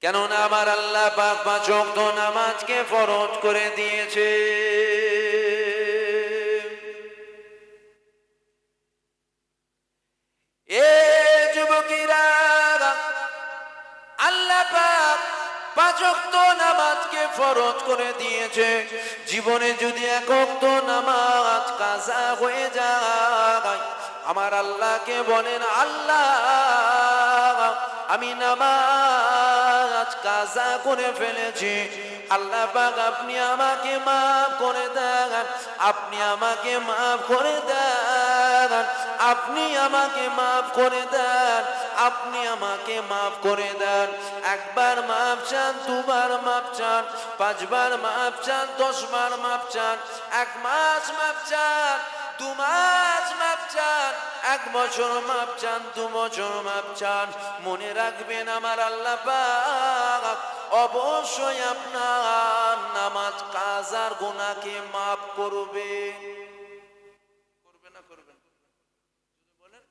কেননা আমার আল্লাহ পাক 5 ওয়াক্ত নামাজকে ফরজ করে দিয়েছে। এ যুবকেরা, আল্লাহ পাক 5 ওয়াক্ত নামাজকে ফরজ করে দিয়েছে। জীবনে যদি 1 ওয়াক্ত নামাজ কাজা হয়ে যায়, আমার আল্লাহকে বলেন, আল্লাহ আমি নামাজ কাজা করে ফেলেছি, আল্লাহ পাক আপনি আমাকে মাফ করে দেন, আপনি আমাকে মাফ করে দেন, আপনি আমাকে মাফ করে দেন, আপনি আমাকে মাফ করে দেন। 1 বার মাফ চান, 2 বার মাফ চান, 5 বার মাফ চান, 10 বার মাফ চান, 1 মাস মাফ চান, 2 মাস মাফ চান, 1 বছর মাফ চান, 2 বছর মাফ চান। মনে রাখবেন আমার আল্লাহ পাক অবশ্যই আপনার নামাজ কাজার গুনাহকে মাফ করবে। করবে না? করবেন? বলেন,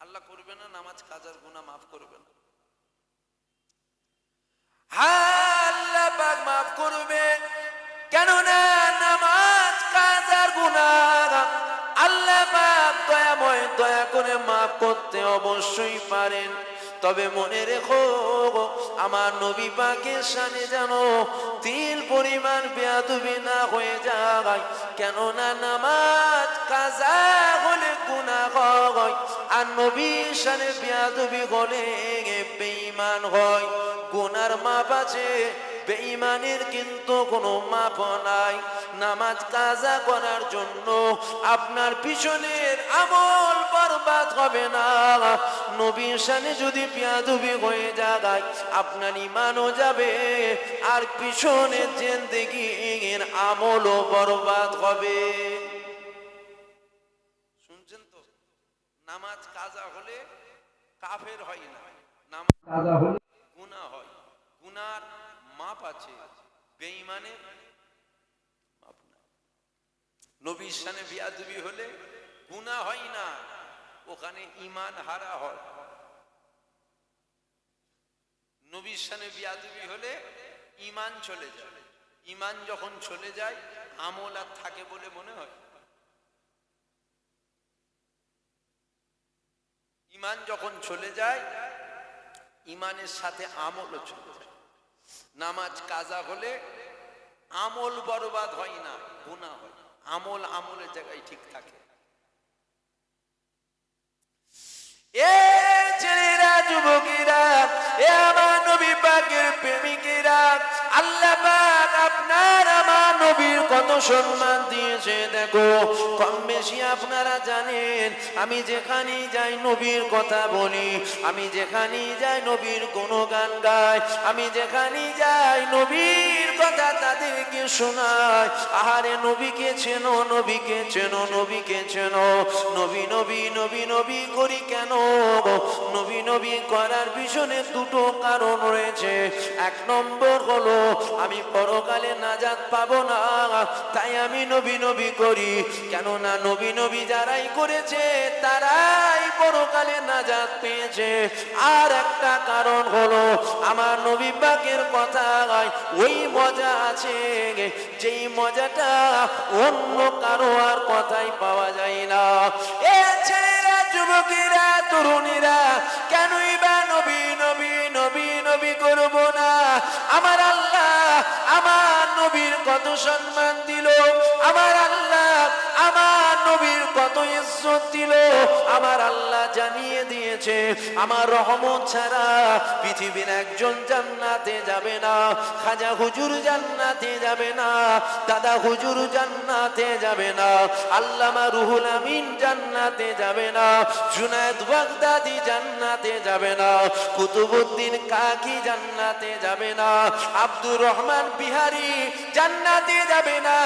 আল্লাহ করবে না নামাজ কাজার গুনাহ মাফ করবে না? হ্যাঁ, আল্লাহ পাক মাফ করবে। কেননা নামাজ কাজার গুনাহ আল্লাহ পাক দয়াময়, দয়া করে মাফ করতে অবশ্যই পারেন। তবে মনে রেখো, আমার নবী পাকের শানে যেন তিল পরিমাণ বেয়াদবি না হয়ে যায়। কেননা নামাজ কাজা হলে গুনাহ হয়, আর নবীর শানে বেয়াদবি হলে বেঈমান হয়। গুনার মাপ আছে, বেঈমানের কিন্তু কোনো মাপ নাই। নামাজ কাজা করার জন্য আপনার পিছনের আমল বরবাদ হবে না। নবীর শানে যদি বেয়াদবি হয়ে যায়, আপনার ঈমানও যাবে, আর পিছনের জিন্দেগির আমলও বরবাদ হবে। শুনছেন তো? নামাজ কাজা হলে কাফের হয় না, নামাজ কাজা হলে গুনাহ হয়। গুনার মাপ আছে, বেঈমানের মাপ না। নবীর শানে বেয়াদবি হলে গুনাহ হয় না, ওখানে ঈমান হারা হয়। নবীর শানে বেয়াদবি হলে ঈমান চলে যায়। ঈমান যখন চলে যায়, আমল আর থাকে বলে মনে হয়? ঈমান যখন চলে যায়, ঈমানের সাথে আমলও চলে যায়। নামাজ কাজা হলে আমল বরবাদ হয় না, গুনাহ হয়। আমল আমলের জায়গায় ঠিক থাকে। এ ছেলেরা, যুবকেরা, এ আমার নবী পাকের প্রেমিকেরা, আল্লাহ পাক আপনার আমার নবীর কত সম্মান দিয়েছে দেখো। কম বেশি আপনারা জানেন, আমি যেখানেই যাই নবীর কথা বলি, আমি যেখানেই যাই নবীর গুণগান গাই, আমি যেখানেই যাই নবীর কথা তাদেরকে শোনাই। আহারে নবীকে চেনো, নবীকে চেনো, নবীকে চেনো। নবী নবী নবী নবী করি কেন? নবী নবী করার পিছনে 2টো কারণ রয়েছে। 1 নম্বর হলো আমি পরকালে নাজাত পাবো না, তাই আমি নবী নবী করি। কেননা নবী নবী যারাই করেছে তারাই পরকালে নাজাত পেয়েছে। আর একটা কারণ হলো আমার নবী পাকের কথায় ওই মজা আছে, যেই মজাটা অন্য কারো আর কথাই পাওয়া যায় না। এ ছেলেরা, যুবকেরা, তরুণীরা, কেনই বা নবী নবী নবী নবী করব না? আমার আল্লাহ আমার নবীর কত সম্মান দিল, আমার আল্লাহ আমার নবীর কত ইজ্জত দিল। আমার আল্লাহ জানিয়ে দিয়েছে আমার রহমত ছাড়া পৃথিবীর একজন জান্নাতে যাবে না। খাজা হুজুর জান্নাতে যাবে না, দাদা হুজুর জান্নাতে যাবে না, আল্লামা রুহুল আমিন জান্নাতে যাবে না, জুনায়েদ বাগদাদি জান্নাতে যাবে না, কুতুবউদ্দিন কাকি জান্নাতে যাবে না, আব্দুর রহমান বিহারী জান্নাতে যাবে না,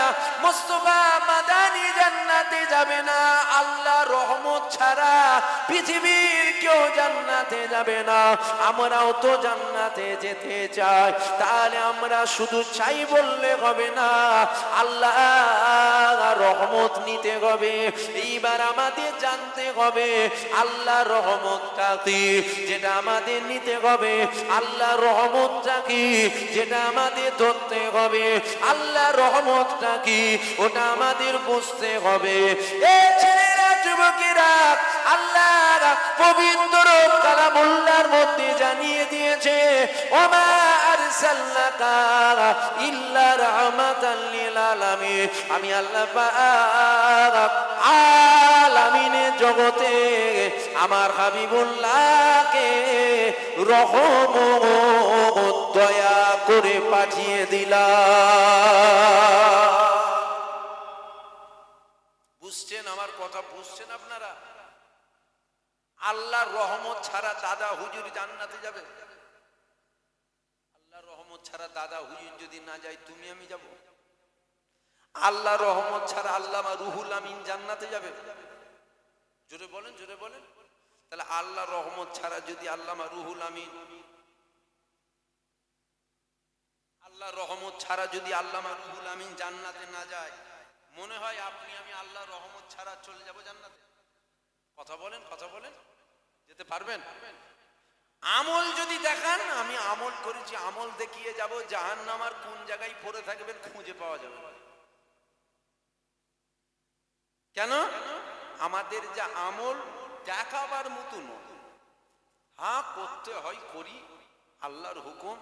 মুস্তাফা মাদানী জান্নাতে যাবে না, আল্লাহ রহমত ছাড়া পৃথিবীর কেউ জান্নাতে যাবে না। আমরাও তো জান্নাতে যেতে চাই, তাহলে আমরা শুধু চাই বললে হবে না, আল্লাহ রহমত নিতে হবে। এইবার আমাদের জানতে হবে আল্লাহ রহমতটা কি, যেটা আমাদের নিতে হবে। আল্লাহ রহমতটা কি, যেটা আমাদের ধরতে হবে। আল্লাহ রহমতটা কি, ওটা আমাদের বুঝতে হবে। এ ছেলেরা, যুবকেরা, আল্লাহ পবিত্র কালামুল্লাহর মধ্যে জানিয়ে দিয়েছে, ওমা আরসালনাকা ইল্লা রাহমাতাল লিল আলামিন। আমি আল্লাহ পাক আলামিনের জগতে আমার হাবিবুল্লাহকে রহমত দয়া করে পাঠিয়ে দিলাম। বুঝছেন আমার কথা? বুঝছেন আপনারা? আল্লাহর রহমত ছাড়া দাদা হুজুর জান্নাতে যাবে? আল্লাহর রহমত ছাড়া দাদা হুজুর যদি না যায়, তুমি আমি যাব? আল্লাহর রহমত ছাড়া আল্লামা রুহুল আমিন জান্নাতে যাবে? জোরে বলেন, জোরে বলেন। তাহলে আল্লাহর রহমত ছাড়া যদি আল্লামা রুহুল আমিন, আল্লাহর রহমত ছাড়া যদি আল্লামা রুহুল আমিন জান্নাতে না যায়, মনে হয় আপনি আমি আল্লাহর রহমত ছাড়া চলে যাব জান্নাতে? কথা বলেন, কথা বলেন। যেতে পারবেন? আমল যদি দেখান, আমি আমল করেছি, আমল দেখিয়ে যাব, জাহান্নামার কোন জায়গায় পড়ে থাকবেন খুঁজে পাওয়া যাবে না। কেন? আমাদের যা আমল দেখাবার মতো নয়। হ্যাঁ, করতে হয় করি, আল্লাহর হুকুম,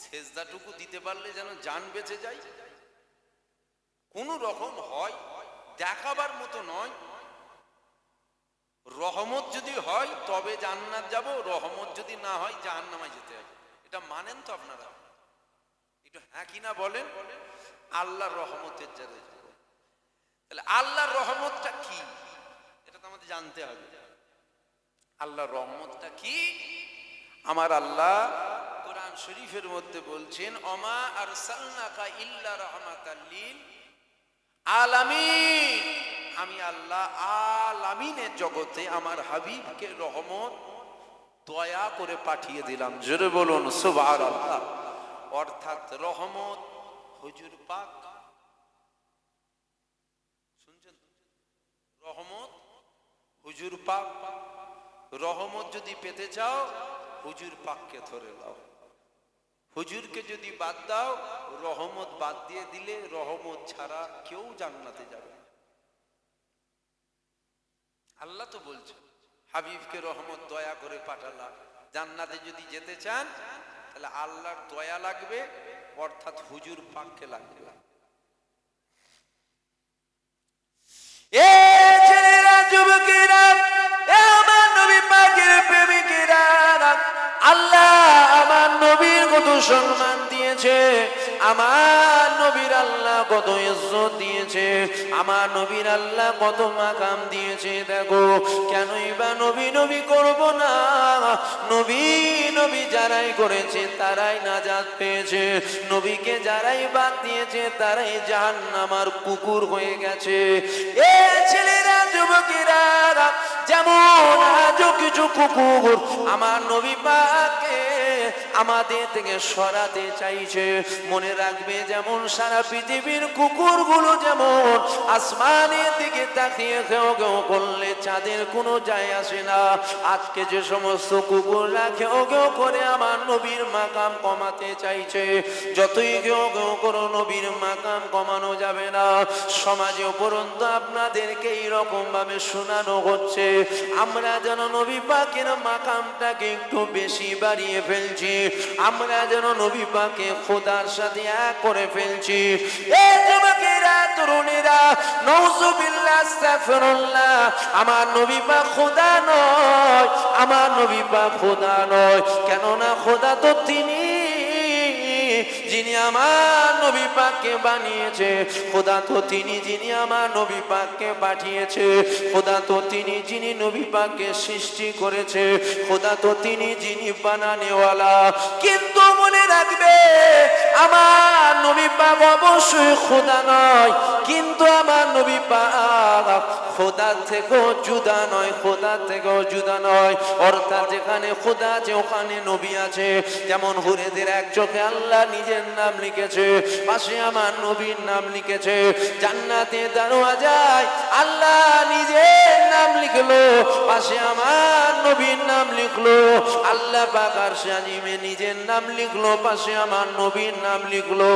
সেজদাটুকু দিতে পারলে যেন জান বেঁচে যায়, কোন রকম হয়, দেখাবার মতো নয়। রহমত যদি হয় তবে জান্নাত যাব, রহমত যদি না হয় জাহান্নামায় যেতে হবে। এটা মানেন তো আপনারা? একটু হ্যাঁ কিনা বলেন। আল্লাহর রহমতের জায়গায় যাব। তাহলে আল্লাহর রহমতটা কি, এটা তো আমাদের জানতে হবে। আল্লাহর রহমতটা কি? আমার আল্লাহ কোরআন শরীফের মধ্যে বলছেন, ওমা আরসালনাকা ইল্লা রাহমাতাল লিল আলামিন। আমি আল্লাহ আলামিনের জগতে আমার হাবিবকে রহমত দয়া করে পাঠিয়ে দিলাম। জোরে বলুন সুবহানাল্লাহ। অর্থাৎ রহমত হুজুর পাক, শুনছেন? রহমত হুজুর পাক। রহমত যদি পেতে চাও, হুজুর পাককে ধরে দাও। হুজুরকে যদি বাদ দাও, রহমত বাদ দিয়ে দিলে রহমত ছাড়া কেউ জান্নাতে যাবে। আল্লাহ তো বলছে হাবিবকে রহমত দয়া করে পাঠালাম। জান্নাতে যদি যেতে চান, তাহলে আল্লাহর দয়া লাগবে, অর্থাৎ হুজুর পাককে লাগবে। এ ছেলেরা, যুবকেরা, এ আমার নবী পাকের প্রেমিকেরা, আল্লাহ আমার নবীর কত সম্মান দিয়েছে, আমার নবীর আল্লাহ কত ইজ্জত দিয়েছে, আমার নবীর আল্লাহ কত মাকাম দিয়েছে। দেখো, কেনই বা নবী নবী করব না? নবী নবী যারাই করেছে তারাই নাজাত পেয়েছে, নবীকে যারাই বাদ দিয়েছে তারাই জাহান্নামার কুকুর হয়ে গেছে। এ ছেলেরা, যুবকেরা, যেমন আজও কিছু কুকুর আমার নবী পাককে আমাদের থেকে সরাতে চাইছে, মনে রাখবে, যেমন সারা পৃথিবীর কুকুরগুলো যেমন আসমানের দিকে তাকিয়ে ঘেউ ঘেউ করলে চাঁদের কোনো যায় আসে না, আজকে যে সমস্ত কুকুররা ঘেউ ঘেউ করে আমার নবীর মাকাম কমাতে চাইছে, যতই ঘেউ ঘেউ করো নবীর মাকাম কমানো যাবে না। সমাজে উপরন্তু আপনাদেরকে এইরকম ভাবে শোনানো হচ্ছে, আমরা যেন নবী পাকের মাকামটাকে একটু বেশি বাড়িয়ে ফেলছি, আমরা যেন নবী পাকে খোদার সাথে এক করে ফেলছি। এ যুবকেরা, তরুণীরা, নাউযুবিল্লাহ, আস্তাগফিরুল্লাহ, আমার নবী পাক খোদা নয়, আমার নবী পাক খোদা নয়। কেননা খোদা তো তিনি যিনি আমার নবী পাককে বানিয়েছে, খোদা তো তিনি যিনি আমার নবী পাককে পাঠিয়েছে, খোদা তো তিনি যিনি নবী পাককে সৃষ্টি করেছে, খোদা তো তিনি যিনি বানানেওয়ালা। কিন্তু মনে রাখবে, আমার নবী পাক অবশ্যই খোদা নয়, কিন্তু আমার নবী পাক খোদার থেকেও জুদা নয়, খোদার থেকেও জুদা নয়। অর্থাৎ যেখানে খোদা আছে ওখানে নবী আছে। যেমন হুরেদের এক চোখে আল্লাহ নিজের নাম লিখেছে, পাশে আমার নবীর নাম লিখেছে। জান্নাতে দরওয়াজায় আল্লাহ নিজের নাম লিখলো, পাশে আমার নবীর নাম লিখলো। আল্লাহ পাক আরশে আজিমে নিজের নাম লিখলো, পাশে আমার নবীর নাম লিখলো।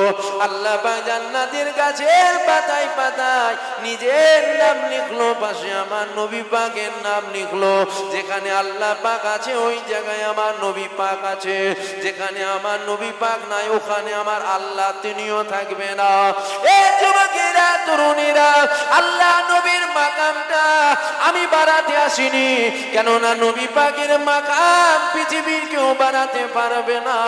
আল্লাহ পাক জান্নাতের গাছের পাতায় পাতায় নিজের নাম লিখলো, পাশে আমার নবী পাকের নাম লিখলো। যেখানে আল্লাহ পাক আছে ওই জায়গায় আমার নবী পাক আছে, যেখানে আমার নবী পাক নাই ওখানে আমার আল্লাহ তিনিও থাকবে না। এ যুবকেরা, তরুণীরা, আল্লাহ নবীর মাকামটা আমি বাড়াতে আসিনি, কেননা নবী পাকের মাকাম পৃথিবীর কেউ বাড়াতে পারবে না।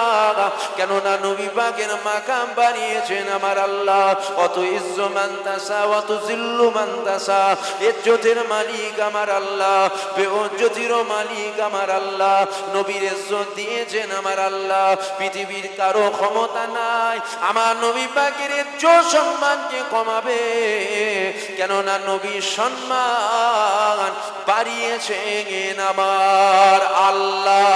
কেননা নবী পাকের মাকাম বানিয়েছেন আমার আল্লাহ। অত ইজ্জত মান তাসা, অত জিল্লু মান তাসা। ইজ্জতের মালিক আমার আল্লাহ, বেইজ্জতিরও মালিক আমার আল্লাহ। নবীর ইজ্জত দিয়েছেন আমার আল্লাহ, পৃথিবীর কারো ক্ষমতা নাই আমার নবী পাকের ইজ্জত সম্মানকে কমাবে। কেননা নবীর সম্মান বাড়িয়েছেন আমার আল্লাহ।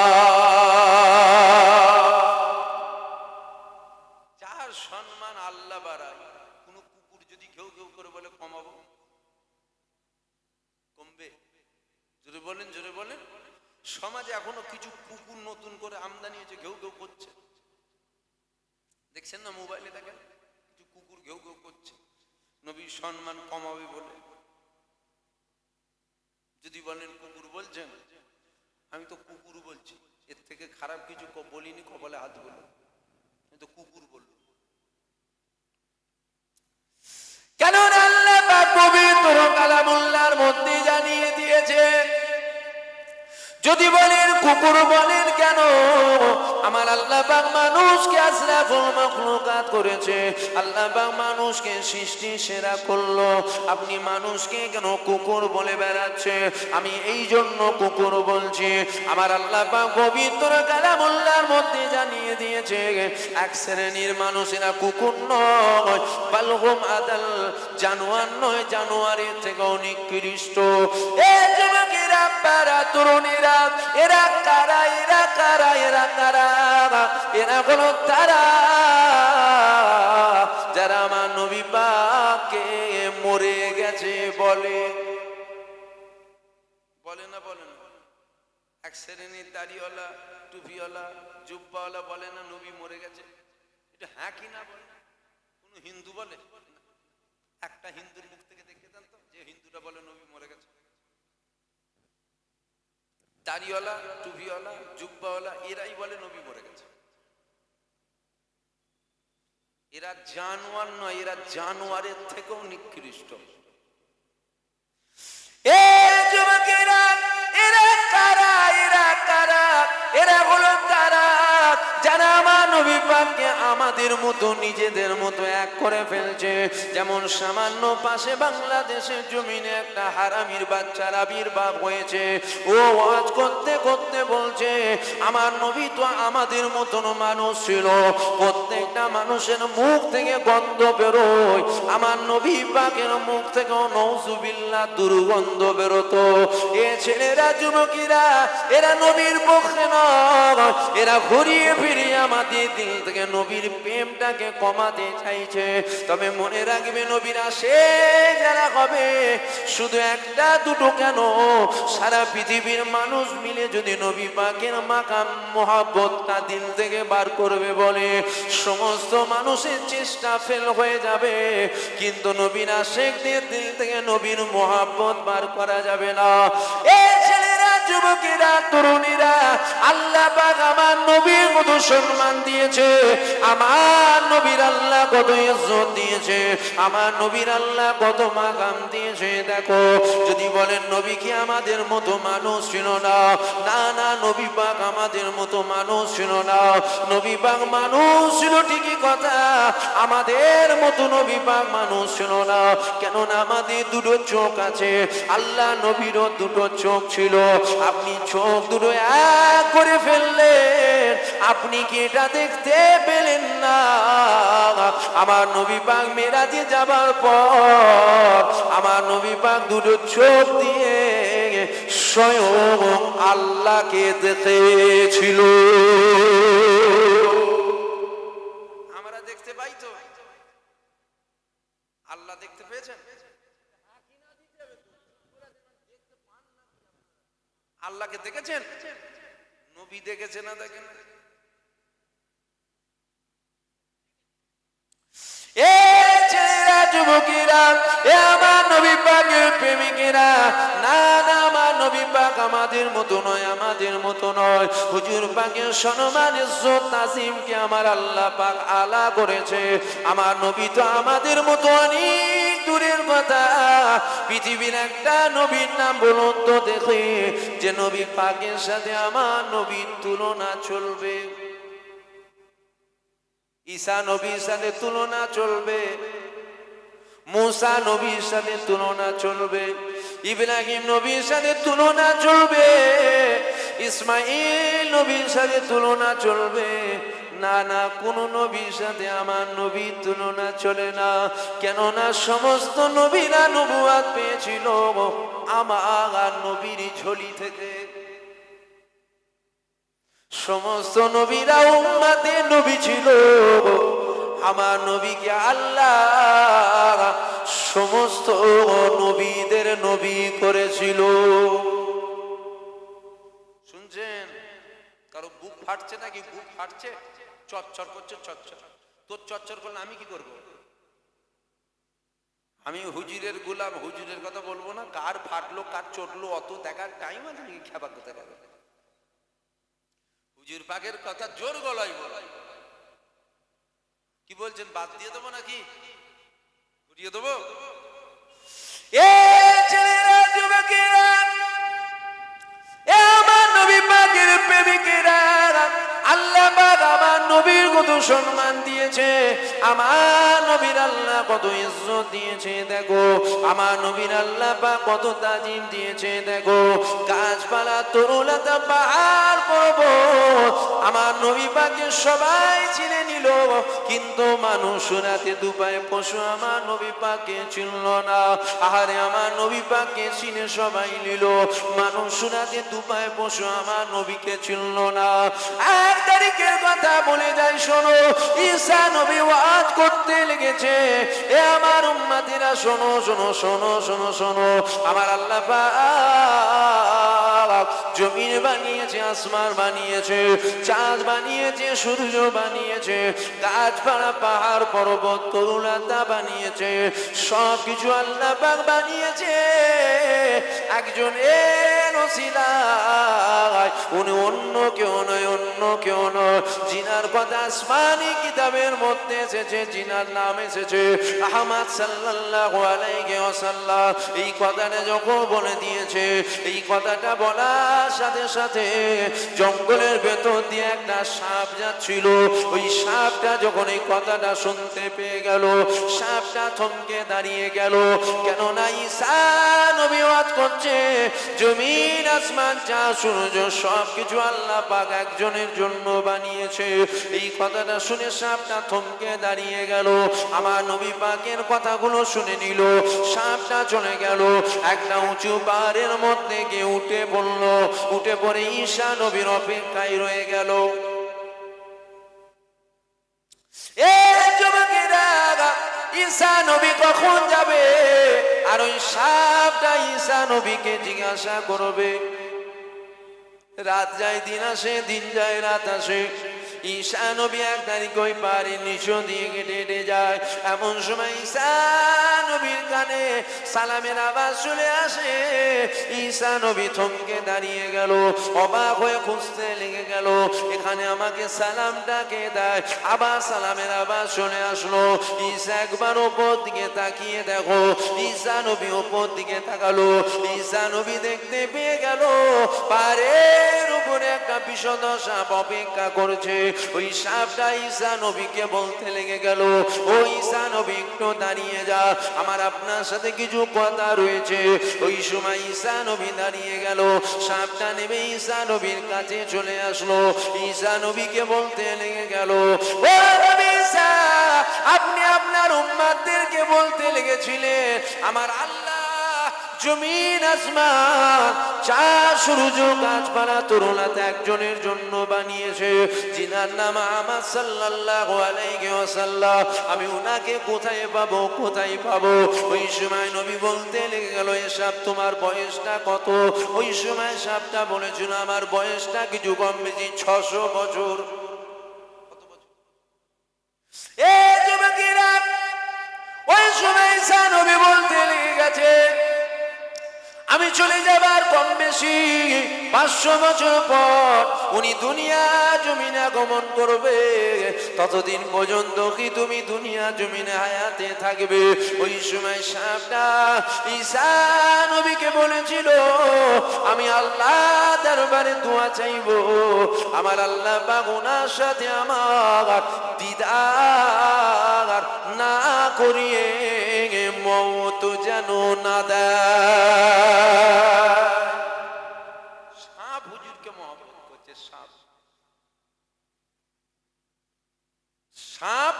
যার সম্মান আল্লাহ বাড়ায়, কোন কুকুর যদি ঘেউ ঘেউ করে বলে কমাবো, কমবে? জোরে বলেন, জোরে বলেন। সমাজে এখনো কিছু কুকুর নতুন করে আমদানি হয়েছে, ঘেউ ঘেউ করছে। দেখছেন না, মোবাইলে দেখেন, কিছু কুকুর ঘেউ ঘেউ করছে নবীর সম্মান কমাবে বলে। যদি বলেন কুকুর বলছেন, আমি তো কুকুর বলছি, এর থেকে খারাপ কিছু বলিনি, কপালে হাত বলে আমি তো কুকুর বলল। কেন আল্লাহ পাক পবিত্র কালামুল্লাহর মধ্যে জানিয়ে দিয়েছেন, যদি বলেন কুকুর বলেন কেন, আমার আল্লাহ পাক মানুষকে আশরাফুল মাখলুকাত করেছে, আল্লাহ পাক মানুষকে সৃষ্টি সেরা করলো। আপনি মানুষকে কেন কুকুর বলে বেড়াচ্ছে? আমি এই জন্য কুকুর বলছি, আমার আল্লাহ পাক পবিত্র কালামুল্লাহর মধ্যে জানিয়ে দিয়েছে এক শ্রেণীর মানুষেরা কুকুর নয়, বালহুম আদাল, জানোয়ার নয়, জানোয়ারের থেকেও নিকৃষ্ট। এই যুবকেরা, পারা, তরুণীরা, এরা কারা? এরা কারা? এরা কারা? এরা হলো তারা যারা আমার নবী পাককে মরে গেছে বলে। বলে না, বলে না? এক শ্রেণীর দাড়িওয়ালা, টুপিওয়ালা, জুব্বাওয়ালা বলে না নবী মরে গেছে? এটা হ্যাঁ কি না বলে? কোন হিন্দু বলে? একটা হিন্দুর মুখ থেকে দেখে দেন তো, যে হিন্দুটা বলে নবী মরে গেছে। দাড়িওয়ালা, টুপিওয়ালা, জুব্বাওয়ালা এরাই বলে নবী মরে গেছে। এরা জানোয়ার নয়, এরা জানোয়ারের থেকেও নিকৃষ্ট। যুবকেরা, এরা কারা? এরা কারা? এরা হলো তারা যারা আমার নবী পাককে আমাদের মতো নিজেদের মতো এক করে ফেলছে। যেমন সামান্য পাশে বাংলাদেশের জমিনে একটা হারামির বাচ্চার আবির্ভাব হয়েছে, ও ওয়াজ করতে করতে বলছে আমার নবী তো আমাদের মতন মানুষ ছিল, প্রত্যেকটা মানুষের মুখ থেকে গন্ধ বেরোয়, আমার নবী পাকের মুখ থেকেও নওজুবিল্লাহ দুর্গন্ধ বেরোতো। এ ছেলেরা, যুবকেরা, এরা নবীর পক্ষে নয়, এরা ঘুরিয়ে ফিরিয়ে আমাদের দিল থেকে নবীর প্রেমটাকে কমাতে চাইছে। তবে মনে রাখবে, নবীর আশিক যারা হবে, শুধু একটা দুটো কেন, সারা পৃথিবীর মানুষ মিলে যদি নবী পাকের মাকাম মহব্বতটা দিল থেকে বার করবে বলে, সমস্ত মানুষের চেষ্টা ফেল হয়ে যাবে, কিন্তু নবীর আশিকদের দিল থেকে নবীর মহব্বত বার করা যাবে না। এই ছেলেরা, যুবকেরা, তরুণীরা, আল্লাহ পাক আমার নবীর কত সম্মান দিয়েছে, আমার নবীর আল্লাহ কত ইজ্জত দিয়েছে, আমার নবীর আল্লাহ কত মাকাম দিয়েছে। দেখো, যদি বলেন নবী কি আমাদের মতো মানুষ ছিল না, না না, নবী পাক আমাদের মতো মানুষ ছিল না। নবী পাক মানুষ ছিল ঠিকই কথা, আমাদের মতো নবী পাক মানুষ ছিল না। কেননা আমাদের দুটো চোখ আছে, আল্লাহ নবীরও দুটো চোখ ছিল। আপনি চোখ দুটো এক করে ফেললেন, আপনি কি এটা দেখতে পেলেন না? আমার নবী পাক মেরাজে যাবার পর আমার নবী পাক দুটো চোখ দিয়ে স্বয়ং আল্লাহকে দেখেছিল। আমরা দেখতে পাই তো? আল্লাহ দেখতে পেয়েছেন? আল্লাহকে দেখেছেন? নবী দেখেছে না দেখেন? এ ছেলেরা, যুবকেরা, এ আমার নবী পাকের প্রেমিকেরা, না না, আমার নবী পাক আমাদের মতো নয়, আমাদের মতো নয়। হুজুর পাকের সম্মান ইজ্জত তাজিমকে আমার আল্লাহ পাক আলা করেছে। আমার নবী তো আমাদের মতো অনেক দূরের কথা। পৃথিবীর একটা নবীর নাম বলুন তো দেখে, যে নবী পাকের সাথে আমার নবীর তুলনা চলবে। ঈসা নবীর সাথে তুলনা চলবে, মুসা নবীর সাথে তুলনা চলবে, ইব্রাহিম নবীর সাথে তুলনা চলবে, ইসমাইল নবীর সাথে তুলনা চলবে? না না, কোন নবীর সাথে আমার নবীর তুলনা চলে না। কেননা সমস্ত নবীরা নবুয়াত পেয়েছিল আমার নবীর ঝোলি থেকে। সমস্ত নবীরা উম্মতে নবী ছিল, আমার নবীকে আল্লাহ সমস্ত নবীদের নবী করেছিল। শুনছেন? কারো বুক ফাটছে নাকি? বুক ফাটছে, চচ্চর করছে, চচ্চর। তোর চচ্চর করলে আমি কি করব? আমি হুজুরের গোলাম, হুজুরের কথা বলবো না। কার ফাটলো কার চটলো অত দেখার টাইম আছে নাকি? খেপা কোথায় গেল? হুজুর পাকের কথা জোর গলায় বলাই। কি বলছেন? বাদ দিয়ে দেবো নাকি ঘুরিয়ে দেবো? এ ছেলেরা, যুবকেরা, এ আমার নবী পাকের প্রেমিকেরা, আল্লাহ পাক আমার নবীর কত সম্মান দিয়েছে, আমার নবীর আল্লাহ কত ইজ্জত দিয়েছে দেখো, আমার নবীর আল্লাহ পাক কত তাজিম দিয়েছে দেখো। গাছপালা, তরুলতা, পাহাড় পর্বত আমার নবী পাকে সবাই চিনে নিল, কিন্তু মানুষ রাতে দুপায়ে পশু আমার নবী পাকে চিনল না। আহারে, আমার নবী পাকে চিনে সবাই নিল, মানুষ রাতে দুপায়ে পশু আমার নবীকে চিনল না। এক তারিখের কথা বলে যাই শোনো, ঈসা নবী ওয়াজ করতে লেগেছে। এ আমার উম্মতিরা শোনো শোনো শোনো শোনো শোনো, আমার আল্লাহ পাক জমিন বানিয়েছে, আসমান বানিয়েছে, চাঁদ বানিয়েছে, সূর্য বানিয়েছে, গাছপালা, পাহাড় পর্বত, তরুলতা বানিয়েছে, সব কিছু আল্লাহ পাক বানিয়েছে একজন এর ওসিলায়। উনি অন্য কেউ নয়, অন্য কেউ নয়। জিনার কথা আসমানি কিতাবের মধ্যে এসেছে, জিনার নাম এসেছে আহমদ সাল্লাল্লাহু আলাইহি ওয়াসাল্লাম। এই কথাটা যখন বলে দিয়েছে, এই কথাটা বলার সাথে সাথে জঙ্গলের ভেতর দিয়ে একটা সাপ যাচ্ছিল। ওই সাপটা যখন এই কথাটা শুনতে পেয়ে গেল, সাপটা থমকে দাঁড়িয়ে গেল। কেননা ঈসা নবী ওয়াজ করছে, জমিন, আসমান, চাঁদ, সূর্য সব কিছু আল্লাহ পাক একজনের জন্য বানিয়েছে। এই কথাটা শুনে সাপটা থমকে দাঁড়িয়ে গেল, আমার নবী পাকের কথাগুলো শুনে নিল। সাপটা চলে গেল, একটা উঁচু পাহাড়ের মধ্যে গিয়ে উঠে পড়ল। উঠে পড়ে ঈসা নবীর অপেক্ষায় রয়ে গেল। এ যুবকেরা, ঈসা নবী কখন যাবে? আর ওই সাপটা ঈসা নবীকে জিজ্ঞাসা করবে। রাত যায় দিন আসে, দিন যায় রাত আসে। ঈসা নবী এক তারিখ ওই পাহাড়ের নিচু দিয়ে হেঁটে হেঁটে যায়। এমন সময় ঈসা নবীর কানে সালামের আওয়াজ চলে আসে। ঈসা নবী থমকে দাঁড়িয়ে গেল, অবাক হয়ে খুঁজতে লেগে গেল, এখানে আমাকে সালামটা কে দেয়? আবার সালামের আওয়াজ চলে আসলো। ঈসা একবার ওপর দিকে তাকিয়ে দেখো, ঈসা নবী ওপর দিকে তাকালো। ঈসা নবী দেখতে পেয়ে গেল পাহাড়ের উপরে একটা বিষধর সাপ অপেক্ষা করছে। ওই সাপটা ঈসা নবীকে বলতে লেগে গেল, ও ঈসা নবী একটু দাঁড়িয়ে যা, আমার আপনার সাথে কিছু কথা রয়েছে। ওই সময় ঈসা নবী দাঁড়িয়ে গেল, সাপটা নেমে ঈসা নবীর কাছে চলে আসলো। ঈসা নবীকে বলতে লেগে গেল, ও নবী ঈসা, আপনি আপনার উম্মতদেরকে বলতে লেগেছিলেন আমার আল্লাহ জমিন আসমান চার সূর্য গাছপালা তরুণাতে একজনের জন্য বানিয়েছে, যিনার নাম আহমদ সাল্লাল্লাহু আলাইহি ওয়াসাল্লাম। আমি উনাকে কোথায় পাবো, কোথায় পাবো? ওই সময় নবী বলতে লেগে গেল, এ সাপ তোমার বয়সটা কত? ওই সময় সাপটা বলেছিল, আমার বয়সটা কিছু কম বেশি 600 বছর। এ যুবকেরা, ওই সময় ঈসা নবী বলতে লেগে গেছে, আমি চলে যাবার কম বেশি 500 বছর পর উনি দুনিয়া জমিনে আগমন করবে, ততদিন পর্যন্ত কি তুমি দুনিয়া জমিনে হায়াতে থাকবে? ওই সময় সাপটা ঈসা নবীকে বলেছিল, আমি আল্লাহ দরবারে দোয়া চাইবো, আমার আল্লাহ পাক ওনার সাথে আমার দিদার না করিয়ে মওত যেন না দেয়। সাপ হুজুরকে মহব্বত করছে, সাপ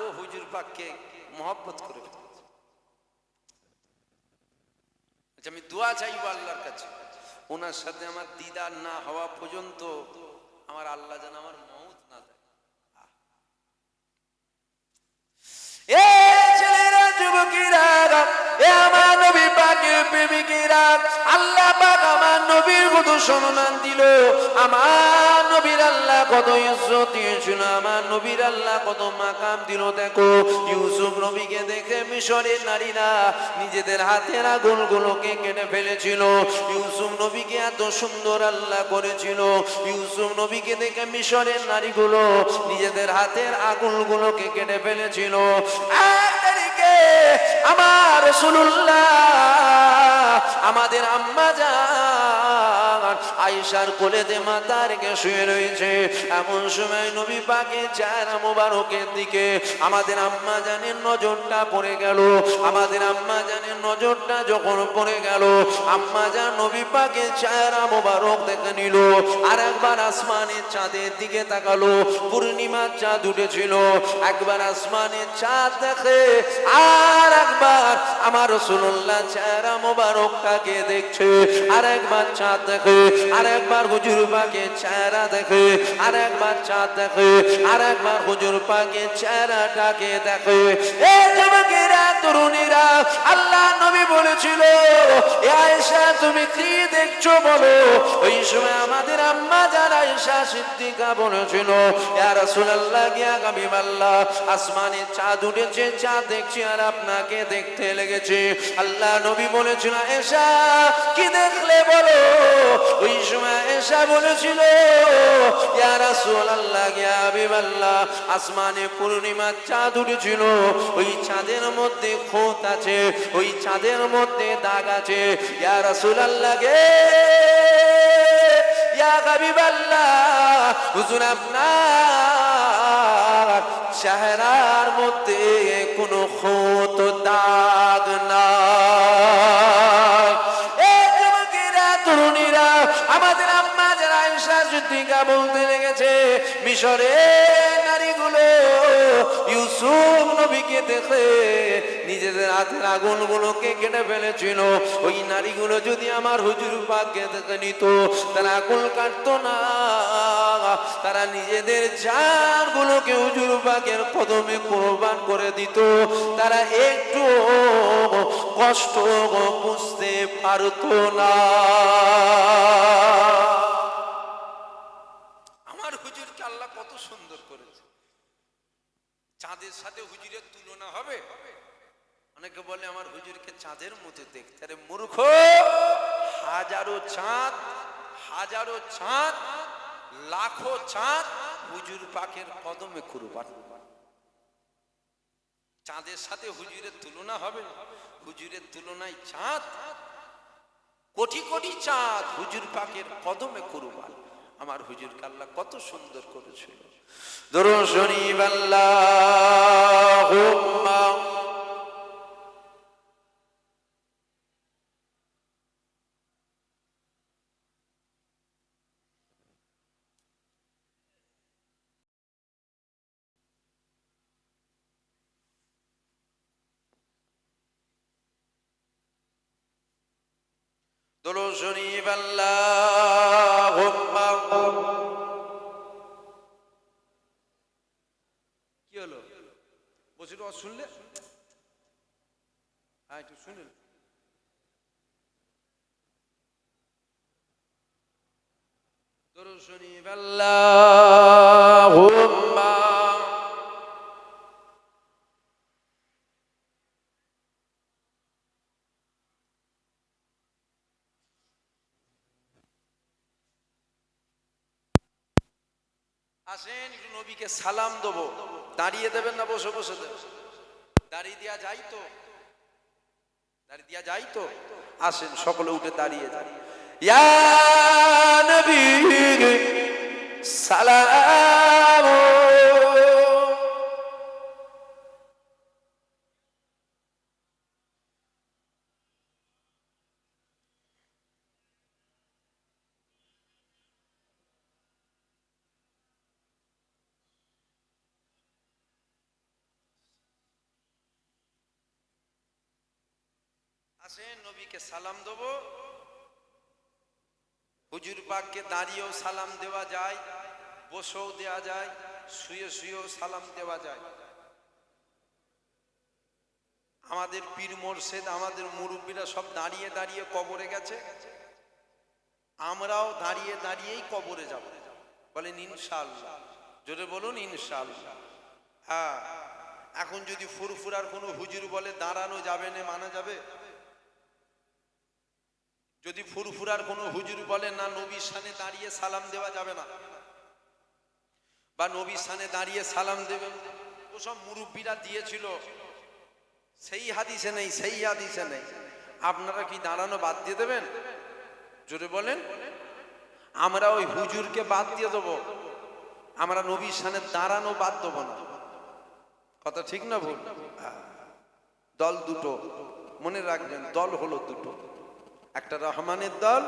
ও হুজুর পাককে মহব্বত করে। আমি দোয়া চাইবো আল্লাহর কাছে, ওনার সাথে আমার দিদার না হওয়া পর্যন্ত আমার আল্লাহ যেন আমার মওত না দেয়। এ ছেলেরা, যুবকেরা, এ আমার নবী পাকের প্রেমিকেরা, আল্লাহ পাক আমার নবীর কত সম্মান দিল, আমার নবীর আল্লাহ কত ইজ্জত দিয়েছিল, আমার নবীর আল্লাহ কত মাকাম দিল। দেখো ইউসুফ নবীকে দেখে মিশরের নারীরা নিজেদের হাতের আঙুলগুলোকে কেটে ফেলেছিল। ইউসুফ নবীকে এত সুন্দর আল্লাহ করেছিল, ইউসুফ নবীকে দেখে মিশরের নারীগুলো নিজেদের হাতের আঙুলগুলোকে কেটে ফেলেছিল। আমার রাসূলুল্লাহ আমাদের আম্মা জান আয়েশার কোলেতে মাথা রেখে শুয়ে রয়েছে। এমন সময় নবী পাকের চেহারা মোবারকের দিকে আমাদের আম্মা জানের নজরটা পড়ে গেল। আমাদের আম্মা জানের নজরটা যখন পড়ে গেল, আম্মা জান নবী পাকের চেহারা মোবারক দেখে নিল। আর একবার আসমানের চাঁদের দিকে তাকালো, পূর্ণিমার চাঁদ উঠেছিল। একবার আসমানের চাঁদ দেখে আর একবার আমার রাসূলুল্লাহ চেহারা মোবারকটাকে দেখছে। আর একবার চাঁদ দেখে, আর একবার হুজুর পাকের চেহারা দেখে, আর একবার চাঁদ দেখে, আর একবার হুজুর পাকের চেহারাটাকে দেখে। এ যুবকেরা, তরুণীরা, আল্লাহ নবী বলেছিল, এ আয়েশা তুমি কি দেখছো বলো? ওই সময় আমাদের আম্মা জান আয়েশা সিদ্দিকা বলেছিল, ইয়া রাসূলুল্লাহ, ইয়া হাবিবাল্লাহ, আসমানে চাঁদ উঠেছে, চাঁদ দেখছি আর আপনাকে দেখতে লেগেছে। আল্লাহ নবী বলেছিল, আয়েশা কি দেখলে বলো? ওই সময় আয়েশা বলেছিল, ইয়া রাসূলুল্লাহ, ইয়া হাবিবাল্লাহ, আসমানে পূর্ণিমার চাঁদ উঠেছিল, ওই চাঁদের মধ্যে খোঁত আছে, ওই চাঁদের মধ্যে দাগ আছে। ইয়া রাসূলুল্লাহ গে, ইয়া হাবিবাল্লাহ, হুজুর আপনার চেহারার মধ্যে কোনো খোঁত দাগ নাই। এই যুবকেরা, তরুণীরা, আমাদের আম্মা যারা আয়েশা সিদ্দিকা বলতে লেগেছে, মিশরের নারীগুলো ইউসুফ নবীকে দেখে নিজেদের হাতের আগুনগুলোকে কেটে ফেলেছিল। ওই নারীগুলো যদি আমার হুজুর পাককে দেখে নিত, তারা আগুন কাটতো না, তারা নিজেদের জানগুলোকে হুজুর পাকের কদমে কোরবান করে দিত। তারা একটু কষ্ট বুঝতে পারতো না। আমার হুজুরকে আল্লাহ কত সুন্দর করেছে, চাঁদের সাথে হুজুরের তুলনা হবে? অনেকে বলে আমার হুজুরকে চাঁদের মতো দেখতে। আরে মূর্খ, হাজারো চাঁদ, হাজারো চাঁদ, লাখো চাঁদ হুজুর পাকের কদমে কুরবান। চাঁদের সাথে হুজুরের তুলনা হবে? হুজুরের তুলনায় চাঁদ, কোটি কোটি চাঁদ হুজুর পাকের কদমে কুরবান। আমার হুজুরকে আল্লাহ কত সুন্দর করেছিল। দরুদ শরীফ আল্লাহুম্মা দরুদ শরীফ আল্লাহুম্মা। কি হলো বসির ওয়াজ শুনলে? হ্যাঁ একটু শুনুন। দরুদ শরীফ আল্লাহুম্মা। আসেন একটু নবীকে সালাম দেবো। দাঁড়িয়ে দেবেন না বসে বসে দেবেন? দাঁড়িয়ে দেওয়া যায় তো? দাঁড়িয়ে দেওয়া যায় তো? আসেন সকলে উঠে দাঁড়িয়ে যান। ইয়া নবী সালাম। আসেন নবীকে সালাম দেবো। হুজুর পাককে দাঁড়িয়েও সালাম দেওয়া যায়, বসেও দেওয়া যায়, শুয়ে শুয়েও সালাম দেওয়া যায়। আমাদের পীর মোর্শেদ, আমাদের মুরব্বীরা সব দাঁড়িয়ে দাঁড়িয়ে কবরে গেছে, আমরাও দাঁড়িয়ে দাঁড়িয়েই কবরে যাব। বলেন ইনশাআল্লাহ। জোরে বলুন ইনশাআল্লাহ। হ্যাঁ, এখন যদি ফুরফুরার কোনো হুজুর বলে দাঁড়ানো যাবে না, মানা যাবে? যদি ফুরফুরার কোনো হুজুর বলে না নবীর সামনে দাঁড়িয়ে সালাম দেওয়া যাবে না, বা নবীর সামনে দাঁড়িয়ে সালাম দেবে, ওসব মুরব্বীরা দিয়েছিল, সেই হাদিসে নেই, সেই হাদিসে নেই। আপনারা কি দাঁড়ানো বাদ দিয়ে দেবেন? জোরে বলেন। আমরা ওই হুজুরকে বাদ দিয়ে দেবো, আমরা নবীর সামনে দাঁড়ানো বাদ দেবো না। কথা ঠিক না ভুল? দল দুটো মনে রাখবেন, দল হলো দুটো, একটা রহমানের দল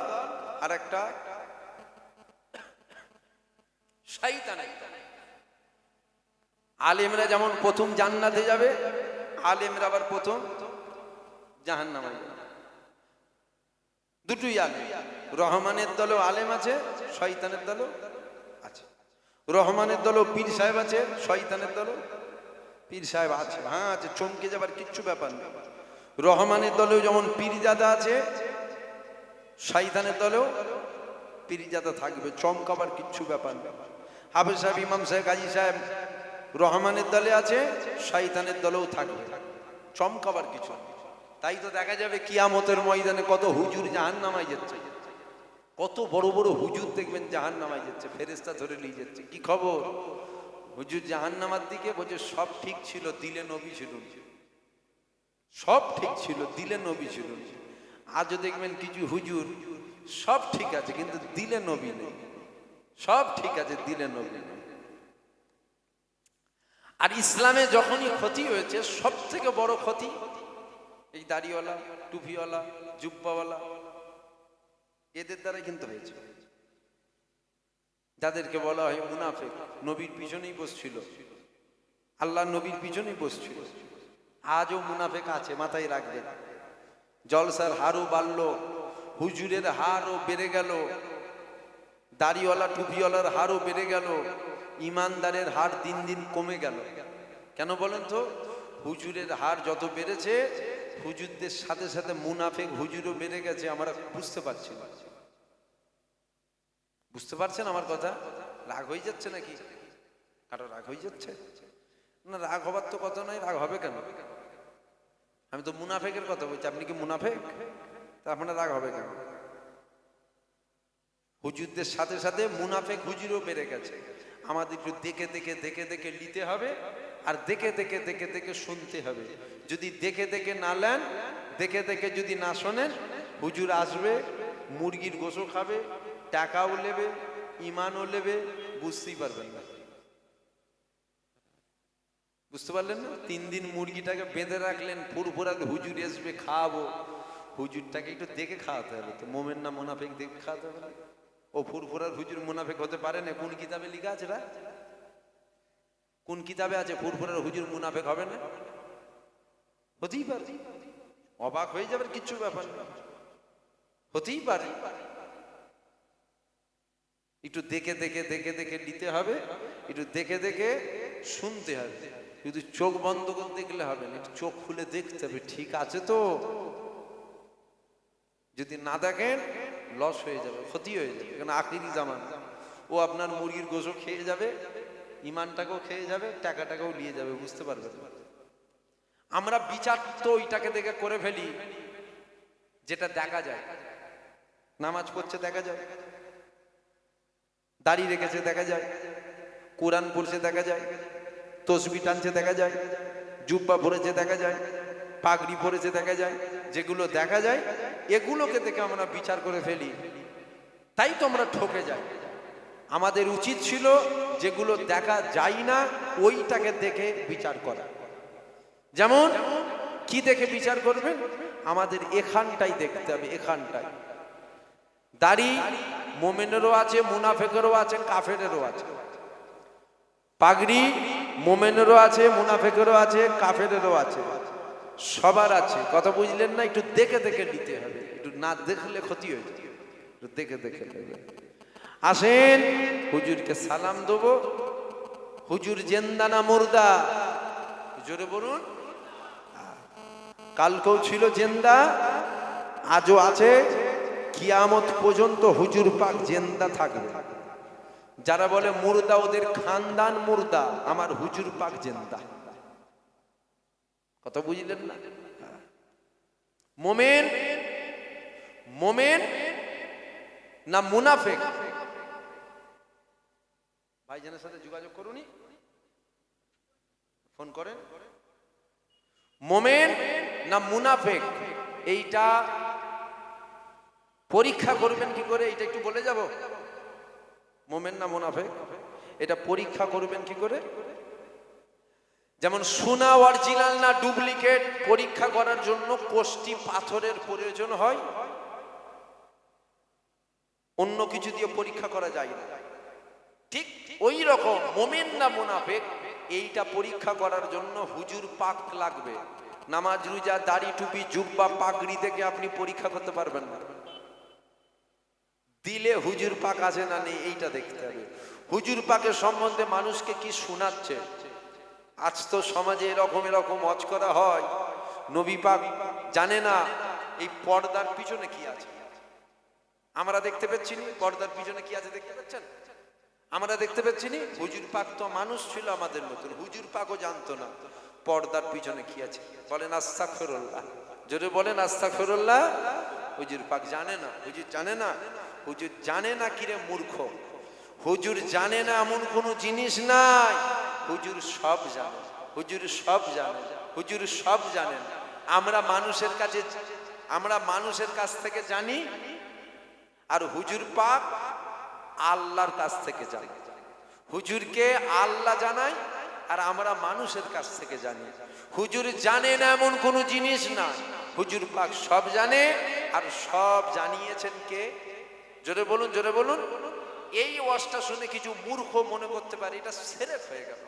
আর একটা শয়তানের দল। আলেমরা যেমন প্রথম জান্নাতে যাবে, আলেমরা আবার প্রথম জাহান্নামে যাবে। দুটোই আলেম। রহমানের দলও আলেম আছে, শয়তানের দলও আছে। রহমানের দলও পীর সাহেব আছে, শয়তানের দলও পীর সাহেব আছে। হ্যাঁ আছে, চমকে যাবার কিচ্ছু ব্যাপার নেই। রহমানের দলেও যেমন পীরজাদা আছে, শয়তানের দলেও পীরজাদা থাকবে, চমকাবার কিচ্ছু ব্যাপার নেই। হাফেজ সাহেব, ইমাম সাহেব, গাজী সাহেব রহমানের দলে আছে, শয়তানের দলেও থাকবে, চমকাবার কিছু। তাই তো দেখা যাবে কিয়ামতের ময়দানে কত হুজুর জাহান্নামায় যাচ্ছে, কত বড় বড় হুজুর দেখবেন জাহান্নামায় যাচ্ছে, ফেরেশতা ধরে নিয়ে যাচ্ছে। কি খবর? হুজুর জাহান্নামার দিকে বলছে সব ঠিক ছিল, দিলে নবী ছিল। সব ঠিক ছিল, দিলে নবী ছিল। আজও দেখবেন কিছু হুজুর সব ঠিক আছে কিন্তু দিলে নবী নেই। সব ঠিক আছে, দিলে নবী নেই। আর ইসলামে যখনই ক্ষতি হয়েছে, সব থেকে বড় ক্ষতি এই দাড়িওয়ালা, টুপিওয়ালা, জুব্বাওয়ালা, এদের দ্বারা কিন্তু হয়েছে। যাদেরকে বলা হয় মুনাফিক, নবীর পিছনেই বসছিল, আল্লাহ নবীর পিছনেই বসছিল। আজও মুনাফিক আছে, মাথায় রাখবেন। জলসার হারও বাড়লো, হুজুরের হারও বেড়ে গেল, দাড়িওয়ালা টুপিওয়ালার হারও বেড়ে গেল, ইমানদারের হার দিন দিন কমে গেল। কেন বলেন তো? হুজুরের হার যত বেড়েছে, হুজুরদের সাথে সাথে মুনাফিক হুজুরও বেড়ে গেছে। আমরা বুঝতে পারছি না। বুঝতে পারছেন আমার কথা? রাগ হয়ে যাচ্ছে নাকি? কারো রাগ হয়ে যাচ্ছে না? রাগ হবার তো কথা নয়, রাগ হবে কেন? আমি তো মুনাফিকের কথা বলছি, আপনি কি মুনাফিক? তা আপনার রাগ হবে কেন? হুজুরদের সাথে সাথে মুনাফিক হুজুরও বেড়ে গেছে। আমাদের একটু দেখে দেখে দেখে দেখে নিতে হবে, আর দেখে দেখে দেখে দেখে শুনতে হবে। যদি দেখে দেখে না নেন, দেখে দেখে যদি না শোনেন, হুজুর আসবে, মুরগির গোশত খাবে, টাকাও নেবে, ইমানও নেবে, বুঝতেই পারবেন না। বুঝতে পারলেন না? 3 দিন মুরগিটাকে বেঁধে রাখলেন, ফুরফুরাতে হুজুর আসবে খাওয়াবো, হুজুরটাকে একটু দেখে খাওয়াতে হবে তো, মোমেন না মুনাফিক দেখে খাওয়াতে হবে না? ও ফুরফুরার হুজুর মুনাফিক হতে পারে না? কোন কিতাবে লেখা আছে? কোন কিতাবে আছে ফুরফুরার হুজুর মুনাফিক হবে না? হতেই পারে, অবাক হয়ে যাবে, কিচ্ছু ব্যাপার না, হতেই পারে। একটু দেখে দেখে দেখে দেখে নিতে হবে, একটু দেখে দেখে শুনতে হবে। শুধু চোখ বন্ধ করে দেখলে হবে না, একটু চোখ খুলে দেখতে হবে ঠিক আছে তো। যদি না দেখেন লস হয়ে যাবে, ক্ষতি হয়ে যাবে, কারণ আখিরি জামান। ও আপনার মুরগির গোশও খেয়ে যাবে, ইমানটাকেও খেয়ে যাবে, টাকাটাকেও নিয়ে যাবে, বুঝতে পারবেন? আমরা বিচার তো ওইটাকে দেখে করে ফেলি যেটা দেখা যায়। নামাজ পড়ছে দেখা যায়, দাড়ি রেখেছে দেখা যায়, কোরআন পড়ছে দেখা যায়, তসবি টানছে দেখা যায়, জুব্বা পরেছে দেখা যায়, পাগড়ি পরেছে দেখা যায়। যেগুলো দেখা যায় এগুলোকে দেখে আমরা বিচার করে ফেলি, তাই তো আমরা ঠকে যাই। আমাদের উচিত ছিল যেগুলো দেখা যায় না ওইটাকে দেখে বিচার করা। যেমন কি দেখে বিচার করবেন? আমাদের এখানটাই দেখতে হবে, এখানটাই। দাড়ি মোমেনেরও আছে, মুনাফেকেরও আছে, কাফেরেরও আছে। পাগড়ি মোমেনেরও আছে, মুনাফেকেরও আছে, কাফেরেরও আছে, সবার আছে। কথা বুঝলেন না? একটু দেখে দেখে নিতে হবে, একটু না দেখলে ক্ষতি হয়ে যায়, একটু দেখে দেখে নেবে। আসেন হুজুরকে সালাম দেবো। হুজুর জিন্দা না মুর্দা? জোরে বলুন। কালকেও ছিল জিন্দা, আজও আছে, কিয়ামত পর্যন্ত হুজুর পাক জিন্দা থাকবে। যারা বলে মুর্দা ওদের খানদান মুর্দা, আমার হুজুর পাক জিন্দা। কথা বুঝলেন না? মোমেন মোমেন না মুনাফিক? ভাইজানের সাথে যোগাযোগ করুনি, ফোন করেন। মোমেন না মুনাফিক এইটা পরীক্ষা করবেন কি করে? এটা একটু বলে যাব। মোমেন না মুনাফিক এটা পরীক্ষা করবেন কি করে? যেমন সোনা অরিজিনাল না ডুপ্লিকেট পরীক্ষা করার জন্য কোষ্টি পাথরের প্রয়োজন হয়, অন্য কিছু দিয়ে পরীক্ষা করা যায় না। ঠিক ওই রকম মোমেন না মুনাফিক এইটা পরীক্ষা করার জন্য হুজুর পাক লাগবে। নামাজ রোজা দাড়ি টুপি জুব্বা পাগড়ি থেকে আপনি পরীক্ষা করতে পারবেন না। দিলে হুজুর পাক আছে না নেই এইটা দেখতে হবে। হুজুর পাকের সম্বন্ধে মানুষকে কি শোনাচ্ছে? আজ তো সমাজে এরকম এরকম ওয়াজ করা হয়, নবী পাক জানে না এই পর্দার পিছনে কি আছে। আমরা দেখতে পাচ্ছি না পর্দার পিছনে কি আছে, দেখতে পাচ্ছেন? আমরা দেখতে পাচ্ছি না। হুজুর পাক তো মানুষ ছিল আমাদের মতন, হুজুর পাকও জানতো না পর্দার পিছনে কি আছে। বলেন আস্তাগফিরুল্লাহ, জোরে বলেন আস্তাগফিরুল্লাহ। হুজুর পাক জানে না, হুজুর জানে না। হুজুর জানে না কিরে মূর্খ, হুজুর জানে না এমন কোনো জিনিস নাই। হুজুর সব জানে, হুজুর সব জানে, হুজুর সব জানেন। আমরা মানুষের কাছ থেকে জানি, আর হুজুর পাক আল্লাহর কাছ থেকে জানি। হুজুরকে আল্লাহ জানাই আর আমরা মানুষের কাছ থেকে জানি। হুজুর জানে না এমন কোনো জিনিস না, হুজুর পাক সব জানে। আর সব জানিয়েছেন কে? জোরে বলুন, জোরে বলুন। এই ওয়াজটা শুনে কিছু মূর্খ মনে করতে পারে এটা সেরেফ হয়ে গেল।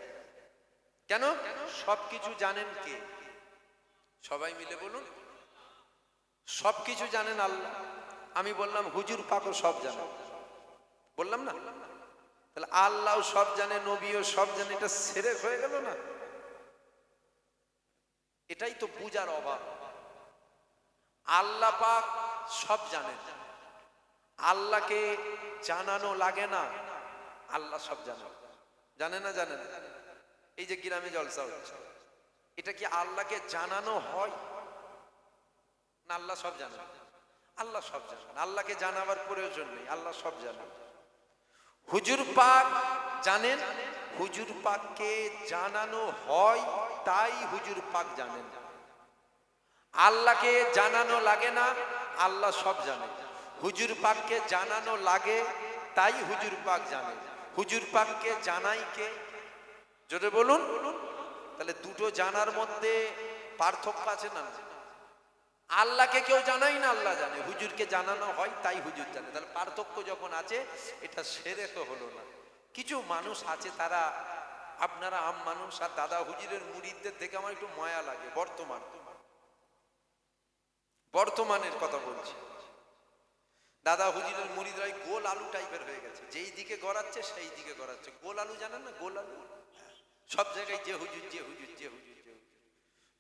কেন? সবকিছু জানেন কে? সবাই মিলে বলুন। সবকিছু জানেন আল্লাহ। আমি বললাম হুজুর পাকও সব জানে, বললাম না? তাহলে আল্লাহ সব জানে, নবীও সব জানে, এটা সেরেফ হয়ে গেল না? এটাই তো বুঝার অভাব। আল্লাহ পাক সব জানেন, আল্লাহকে জানানো লাগে না, আল্লাহ সব জানে। জানে না? জানে না? এই যে গ্রামে জলসা হচ্ছে, এটা কি আল্লাহকে জানানো হয় না আল্লাহ সব জানেন? আল্লাহ সব জানেন, আল্লাহকে জানাবার প্রয়োজন নেই, আল্লাহ সব জানেন। হুজুর পাক জানেন, হুজুর পাককে জানানো হয় তাই হুজুর পাক জানেন। আল্লাহকে জানানো লাগে না, আল্লাহ সব জানে। হুজুর পাককে জানানো লাগে তাই হুজুর পাক জানে। হুজুর পাককে জানাই কে? জোরে বলুন। তাহলে দুটো জানার মধ্যে পার্থক্য আছে না? আল্লাহকে কেউ জানাই না, আল্লাহ জানে। হুজুরকে জানানো হয় তাই হুজুর জানে। তাহলে পার্থক্য যখন আছে, এটা সেরে তো হলো না। কিছু মানুষ আছে তারা, আপনারা আম মানুষ, আর দাদা হুজুরের মুরিদদের থেকে আমার একটু মায়া লাগে। বর্তমানের কথা বলছি। দাদা হুজুরের মুরিদরাই গোল আলু টাইপের হয়ে গেছে, যেই দিকে গড়াচ্ছে সেই দিকে গড়াচ্ছে। গোল আলু জানেন না? গোল আলু সব জায়গায় যে হুজুর, যে হুজুর, যে হুজুর, যে হুজুর।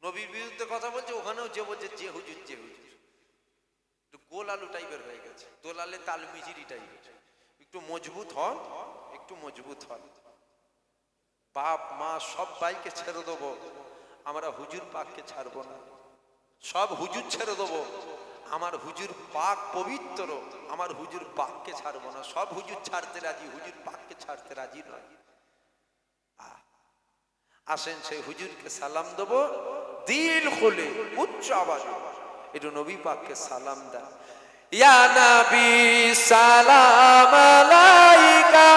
নবীর বিরুদ্ধে কথা বলছে, ওখানেও যে বলছে যে হুজুর, যে হুজুর। একটু গোল আলু টাইপের হয়ে গেছে, দোলালে তাল মিজিরি টাইপের। একটু মজবুত হন, একটু মজবুত হন। বাপ মা সব ভাইকে ছেড়ে দেবো, আমরা হুজুর পাককে ছাড়বো না। সব হুজুর ছেড়ে দেবো, আমার হুজুর পাক পবিত্র, আমার হুজুর পাককে ছাড়বো না। সব হুজুর ছাড়তে রাজি, হুজুর পাককে ছাড়তে রাজি নয়। আসেন সেই হুজুরকে সালাম দেবো দিল খুলে, উচ্চ আওয়াজে। একটু নবী পাককে সালাম দেন। ইয়া নবী সালাম আলাইকা,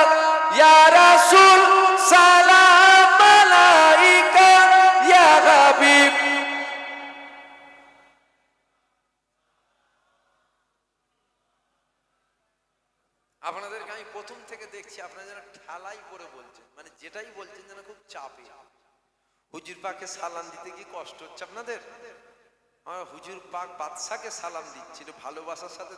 ইয়া রাসূল সালাম আলাইকা, ইয়া হাবিব। আপনাদেরকে আমি প্রথম থেকে দেখছি আপনারা যেন ঠেলাই করে বলছেন, মানে যেটাই বলছেন যেন খুব চাপে। হুজুর পাককে সালাম দিতে কি কষ্ট হচ্ছে আপনাদের? আমার হুজুর পাক বাদশাকে সালাম দিচ্ছিল, ভালোবাসার সাথে